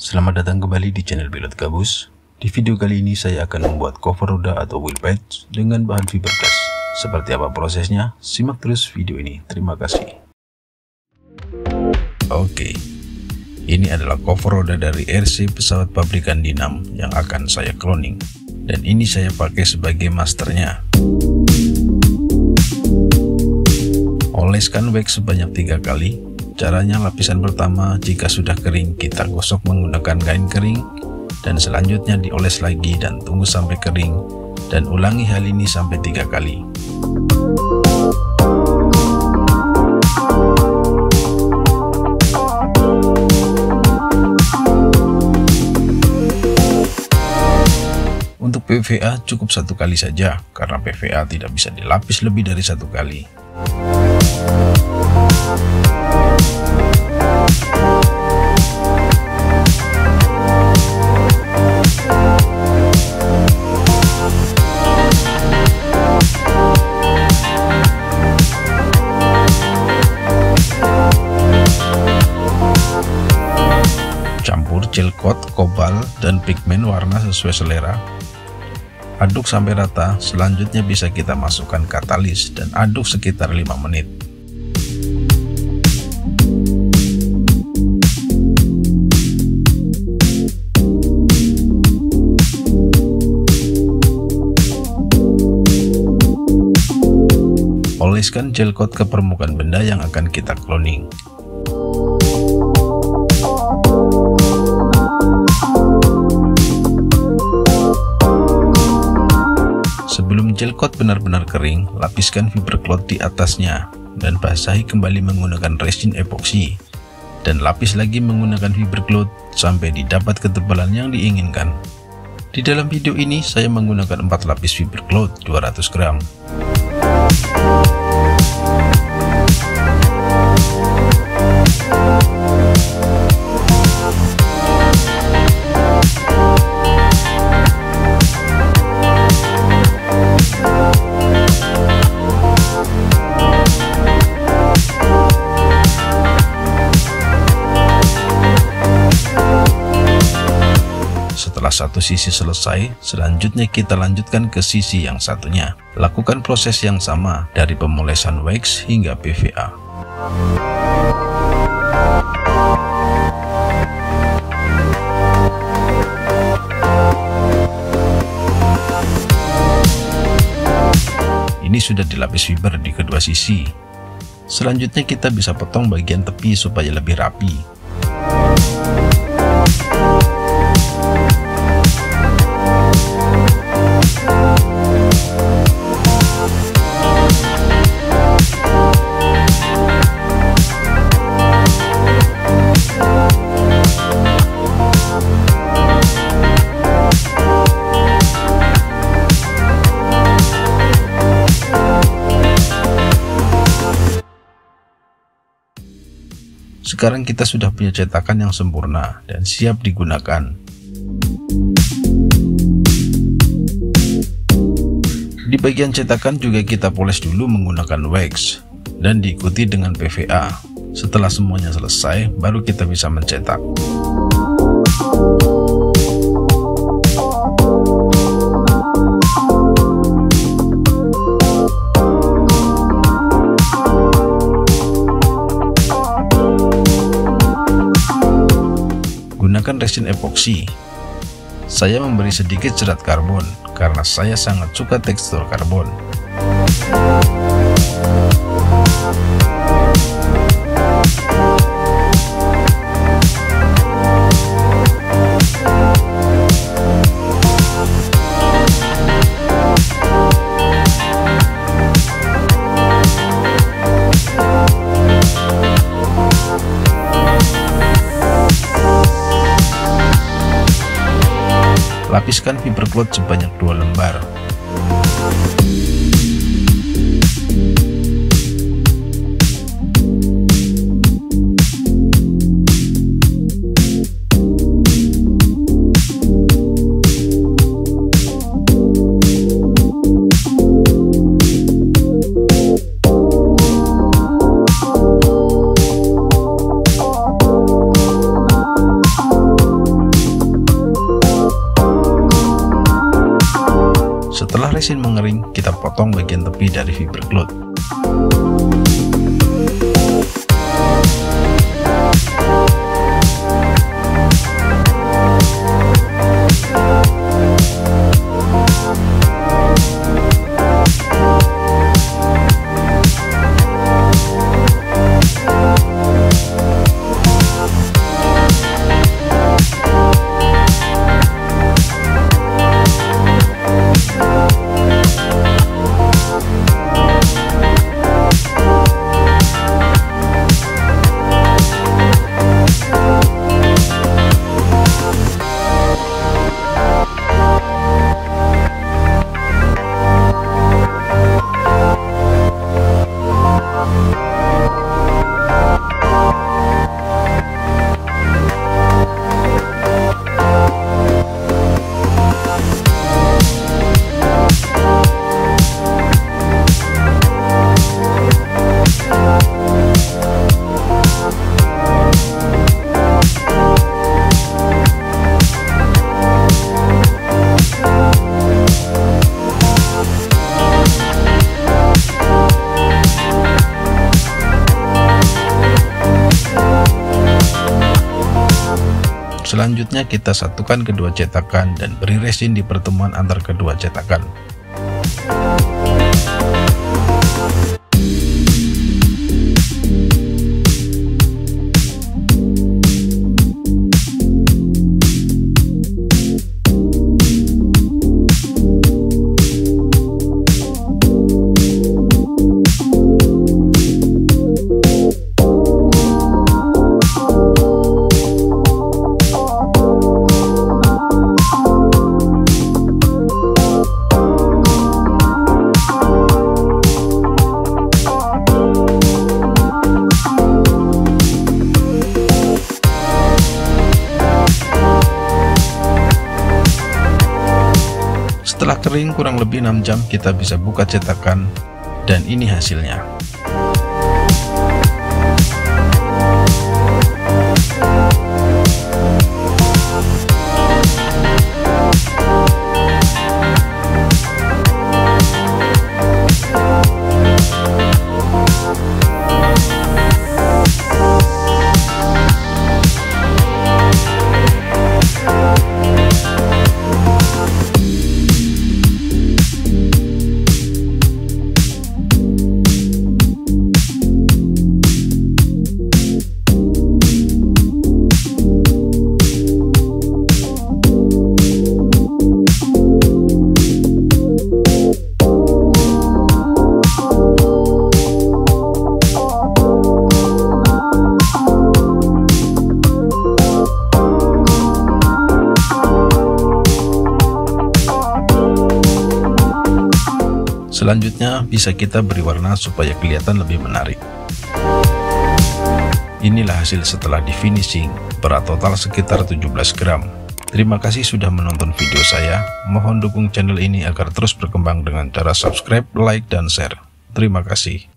Selamat datang kembali di channel Pilot Gabus. Di video kali ini saya akan membuat cover roda atau wheel patch dengan bahan fiberglass. Seperti apa prosesnya? Simak terus video ini. Terima kasih. Oke, ini adalah cover roda dari RC pesawat pabrikan Dinam yang akan saya cloning. Dan ini saya pakai sebagai masternya. Oleskan wax sebanyak 3 kali. Caranya, lapisan pertama jika sudah kering kita gosok menggunakan kain kering, dan selanjutnya dioles lagi dan tunggu sampai kering, dan ulangi hal ini sampai 3 kali. Untuk PVA cukup 1 kali saja, karena PVA tidak bisa dilapis lebih dari 1 kali. Campur gel coat, kobal, dan pigmen warna sesuai selera. Aduk sampai rata, selanjutnya bisa kita masukkan katalis dan aduk sekitar 5 menit. Oleskan gel coat ke permukaan benda yang akan kita cloning. Sebelum gel coat benar-benar kering, lapiskan fibercloth di atasnya dan basahi kembali menggunakan resin epoksi, dan lapis lagi menggunakan fibercloth sampai didapat ketebalan yang diinginkan. Di dalam video ini saya menggunakan 4 lapis fibercloth 200 gram. Setelah satu sisi selesai, selanjutnya kita lanjutkan ke sisi yang satunya. Lakukan proses yang sama dari pemolesan wax hingga PVA. Ini sudah dilapis fiber di kedua sisi. Selanjutnya kita bisa potong bagian tepi supaya lebih rapi. Sekarang kita sudah punya cetakan yang sempurna dan siap digunakan. Di bagian cetakan juga kita poles dulu menggunakan wax dan diikuti dengan PVA. Setelah semuanya selesai, baru kita bisa mencetak. Gunakan resin epoksi. Saya memberi sedikit serat karbon karena saya sangat suka tekstur karbon. Lapiskan fibercloth sebanyak 2 lembar. resin mengering, kita potong bagian tepi dari fiber cloth. Selanjutnya kita satukan kedua cetakan dan beri resin di pertemuan antar kedua cetakan. Setelah kering kurang lebih 6 jam kita bisa buka cetakan dan ini hasilnya. Selanjutnya bisa kita beri warna supaya kelihatan lebih menarik. Inilah hasil setelah di finishing, berat total sekitar 17 gram. Terima kasih sudah menonton video saya. Mohon dukung channel ini agar terus berkembang dengan cara subscribe, like, dan share. Terima kasih.